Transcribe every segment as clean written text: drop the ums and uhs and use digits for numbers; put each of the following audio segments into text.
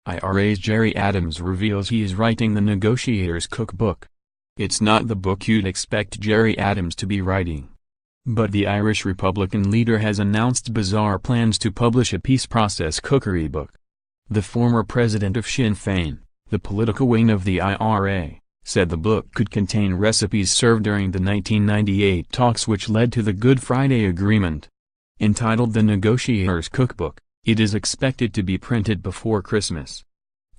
IRA's Gerry Adams reveals he is writing the Negotiators Cook Book. It's not the book you'd expect Gerry Adams to be writing. But the Irish Republican leader has announced bizarre plans to publish a peace process cookery book. The former president of Sinn Fein, the political wing of the IRA, said the book could contain recipes served during the 1998 talks which led to the Good Friday Agreement. Entitled The Negotiators Cook Book, it is expected to be printed before Christmas.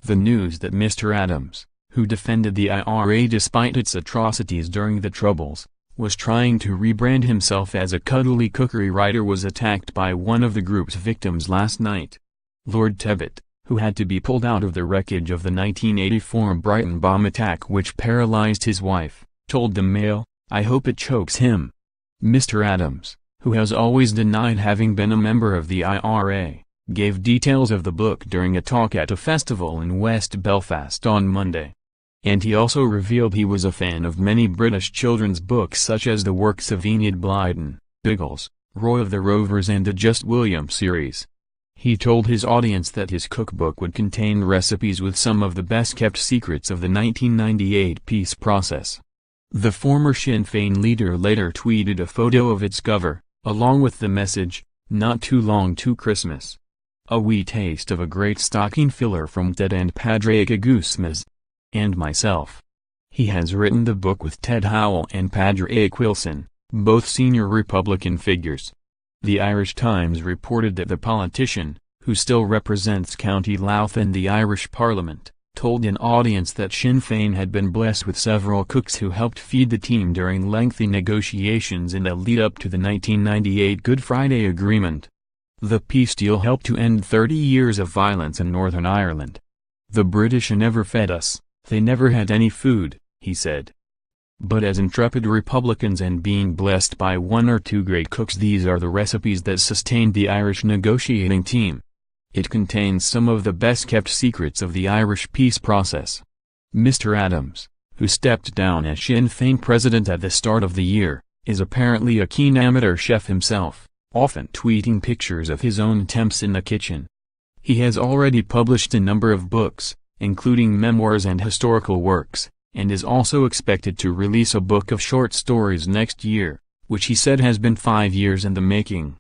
The news that Mr. Adams, who defended the IRA despite its atrocities during the Troubles, was trying to rebrand himself as a cuddly cookery writer was attacked by one of the group's victims last night. Lord Tebbit, who had to be pulled out of the wreckage of the 1984 Brighton bomb attack which paralyzed his wife, told the Mail, "I hope it chokes him." Mr. Adams, who has always denied having been a member of the IRA, gave details of the book during a talk at a festival in West Belfast on Monday. And he also revealed he was a fan of many British children's books such as the works of Enid Blyton, Biggles, Roy of the Rovers and the Just William series. He told his audience that his cookbook would contain recipes with some of the best-kept secrets of the 1998 peace process. The former Sinn Fein leader later tweeted a photo of its cover, along with the message, "Not too long to Christmas." A wee taste of a great stocking filler from Ted and Padraig Guzmaz. And myself. He has written the book with Ted Howell and Padraig Wilson, both senior Republican figures. The Irish Times reported that the politician, who still represents County Louth in the Irish Parliament, told an audience that Sinn Fein had been blessed with several cooks who helped feed the team during lengthy negotiations in the lead-up to the 1998 Good Friday Agreement. The peace deal helped to end 30 years of violence in Northern Ireland. "The British never fed us, they never had any food," he said. But as intrepid Republicans and being blessed by one or two great cooks, these are the recipes that sustained the Irish negotiating team. It contains some of the best-kept secrets of the Irish peace process. Mr. Adams, who stepped down as Sinn Fein president at the start of the year, is apparently a keen amateur chef himself, often tweeting pictures of his own attempts in the kitchen. He has already published a number of books, including memoirs and historical works, and is also expected to release a book of short stories next year, which he said has been 5 years in the making.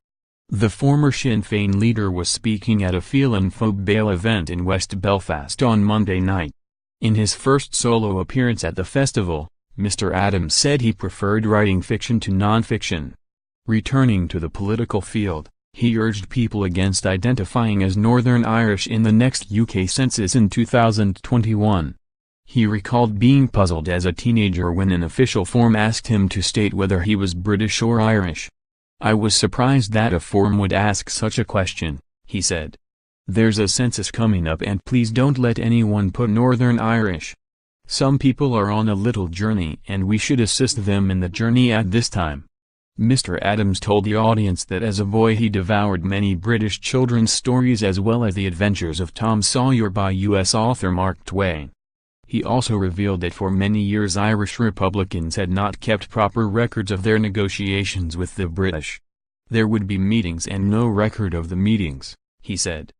The former Sinn Fein leader was speaking at a Fianna Fáil event in West Belfast on Monday night. In his first solo appearance at the festival, Mr. Adams said he preferred writing fiction to non-fiction. Returning to the political field, he urged people against identifying as Northern Irish in the next UK census in 2021. He recalled being puzzled as a teenager when an official form asked him to state whether he was British or Irish. "I was surprised that a form would ask such a question," he said. "There's a census coming up and please don't let anyone put Northern Irish. Some people are on a little journey and we should assist them in the journey at this time." Mr. Adams told the audience that as a boy he devoured many British children's stories as well as the adventures of Tom Sawyer by U.S. author Mark Twain. He also revealed that for many years Irish Republicans had not kept proper records of their negotiations with the British. There would be meetings and no record of the meetings, he said.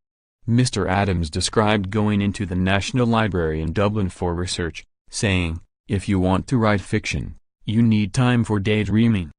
Mr. Adams described going into the National Library in Dublin for research, saying, "If you want to write fiction, you need time for daydreaming.